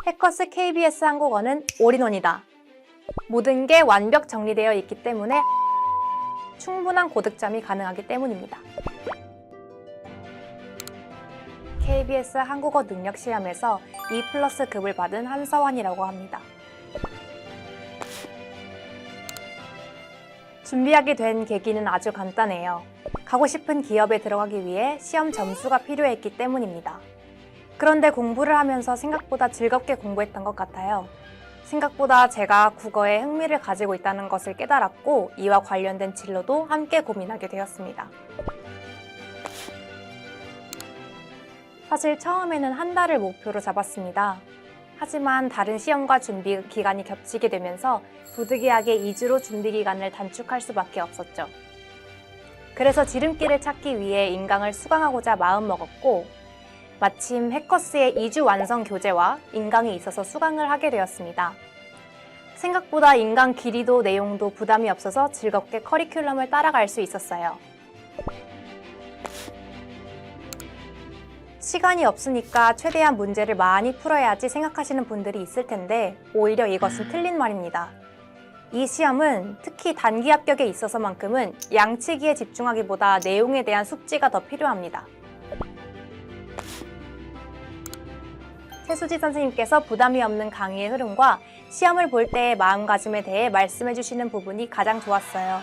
해커스 KBS 한국어는 올인원이다. 모든 게 완벽 정리되어 있기 때문에 충분한 고득점이 가능하기 때문입니다. KBS 한국어 능력 시험에서 E+급을 받은 한서원이라고 합니다. 준비하게 된 계기는 아주 간단해요. 가고 싶은 기업에 들어가기 위해 시험 점수가 필요했기 때문입니다. 그런데 공부를 하면서 생각보다 즐겁게 공부했던 것 같아요. 생각보다 제가 국어에 흥미를 가지고 있다는 것을 깨달았고 이와 관련된 진로도 함께 고민하게 되었습니다. 사실 처음에는 한 달을 목표로 잡았습니다. 하지만 다른 시험과 준비 기간이 겹치게 되면서 부득이하게 2주로 준비 기간을 단축할 수밖에 없었죠. 그래서 지름길을 찾기 위해 인강을 수강하고자 마음먹었고 마침 해커스의 2주 완성 교재와 인강이 있어서 수강을 하게 되었습니다. 생각보다 인강 길이도 내용도 부담이 없어서 즐겁게 커리큘럼을 따라갈 수 있었어요. 시간이 없으니까 최대한 문제를 많이 풀어야지 생각하시는 분들이 있을 텐데 오히려 이것은 틀린 말입니다. 이 시험은 특히 단기 합격에 있어서만큼은 양치기에 집중하기보다 내용에 대한 숙지가 더 필요합니다. 최수지 선생님께서 부담이 없는 강의의 흐름과 시험을 볼 때의 마음가짐에 대해 말씀해 주시는 부분이 가장 좋았어요.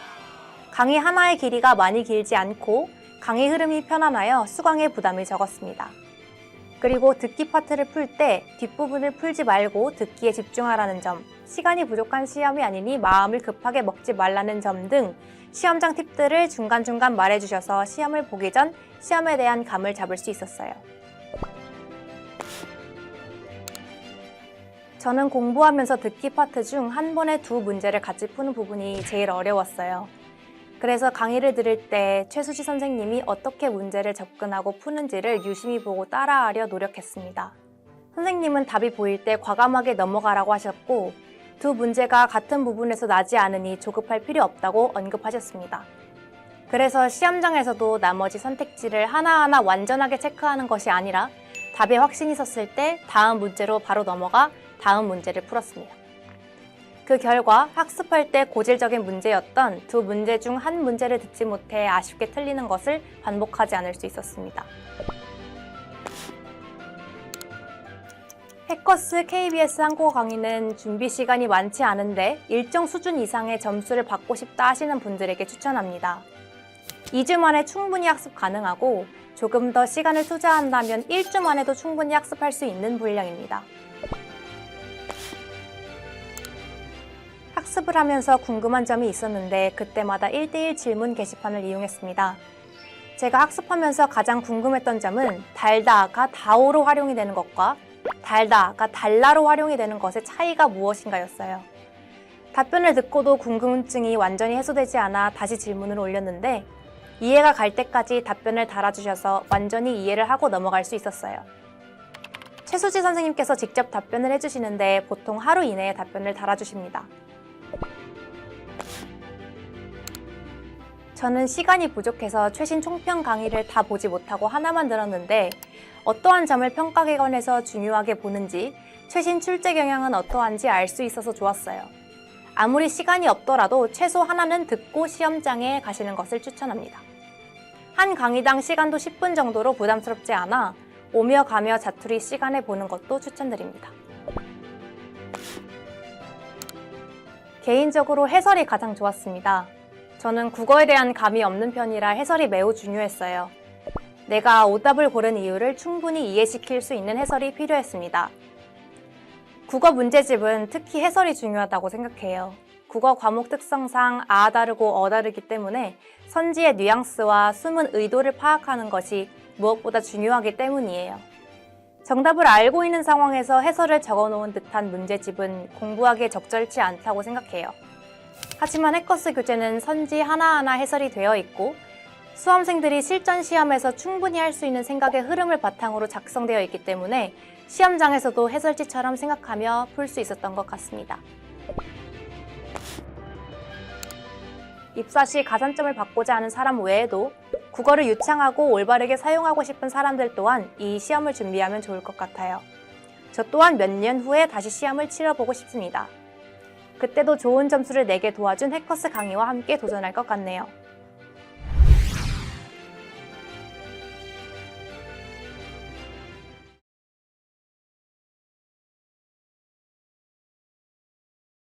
강의 하나의 길이가 많이 길지 않고 강의 흐름이 편안하여 수강에 부담이 적었습니다. 그리고 듣기 파트를 풀 때 뒷부분을 풀지 말고 듣기에 집중하라는 점, 시간이 부족한 시험이 아니니 마음을 급하게 먹지 말라는 점 등 시험장 팁들을 중간중간 말해주셔서 시험을 보기 전 시험에 대한 감을 잡을 수 있었어요. 저는 공부하면서 듣기 파트 중 한 번에 두 문제를 같이 푸는 부분이 제일 어려웠어요. 그래서 강의를 들을 때 최수지 선생님이 어떻게 문제를 접근하고 푸는지를 유심히 보고 따라하려 노력했습니다. 선생님은 답이 보일 때 과감하게 넘어가라고 하셨고 두 문제가 같은 부분에서 나지 않으니 조급할 필요 없다고 언급하셨습니다. 그래서 시험장에서도 나머지 선택지를 하나하나 완전하게 체크하는 것이 아니라 답에 확신이 섰을 때 다음 문제로 바로 넘어가 다음 문제를 풀었습니다. 그 결과 학습할 때 고질적인 문제였던 두 문제 중 한 문제를 듣지 못해 아쉽게 틀리는 것을 반복하지 않을 수 있었습니다. 해커스 KBS 한국어 강의는 준비 시간이 많지 않은데 일정 수준 이상의 점수를 받고 싶다 하시는 분들에게 추천합니다. 2주 만에 충분히 학습 가능하고 조금 더 시간을 투자한다면 1주 만에도 충분히 학습할 수 있는 분량입니다. 학습을 하면서 궁금한 점이 있었는데 그때마다 1대1 질문 게시판을 이용했습니다. 제가 학습하면서 가장 궁금했던 점은 달다가 다오로 활용이 되는 것과 달다가 달라로 활용이 되는 것의 차이가 무엇인가였어요. 답변을 듣고도 궁금증이 완전히 해소되지 않아 다시 질문을 올렸는데 이해가 갈 때까지 답변을 달아주셔서 완전히 이해를 하고 넘어갈 수 있었어요. 최수지 선생님께서 직접 답변을 해주시는데 보통 하루 이내에 답변을 달아주십니다. 저는 시간이 부족해서 최신 총평 강의를 다 보지 못하고 하나만 들었는데 어떠한 점을 평가기관에서 중요하게 보는지 최신 출제 경향은 어떠한지 알 수 있어서 좋았어요. 아무리 시간이 없더라도 최소 하나는 듣고 시험장에 가시는 것을 추천합니다. 한 강의당 시간도 10분 정도로 부담스럽지 않아 오며 가며 자투리 시간에 보는 것도 추천드립니다. 개인적으로 해설이 가장 좋았습니다. 저는 국어에 대한 감이 없는 편이라 해설이 매우 중요했어요. 내가 오답을 고른 이유를 충분히 이해시킬 수 있는 해설이 필요했습니다. 국어 문제집은 특히 해설이 중요하다고 생각해요. 국어 과목 특성상 아 다르고 어 다르기 때문에 선지의 뉘앙스와 숨은 의도를 파악하는 것이 무엇보다 중요하기 때문이에요. 정답을 알고 있는 상황에서 해설을 적어놓은 듯한 문제집은 공부하기에 적절치 않다고 생각해요. 하지만 해커스 교재는 선지 하나하나 해설이 되어 있고 수험생들이 실전 시험에서 충분히 할 수 있는 생각의 흐름을 바탕으로 작성되어 있기 때문에 시험장에서도 해설지처럼 생각하며 풀 수 있었던 것 같습니다. 입사 시 가산점을 받고자 하는 사람 외에도 국어를 유창하고 올바르게 사용하고 싶은 사람들 또한 이 시험을 준비하면 좋을 것 같아요. 저 또한 몇 년 후에 다시 시험을 치러보고 싶습니다. 그때도 좋은 점수를 내게 도와준 해커스 강의와 함께 도전할 것 같네요.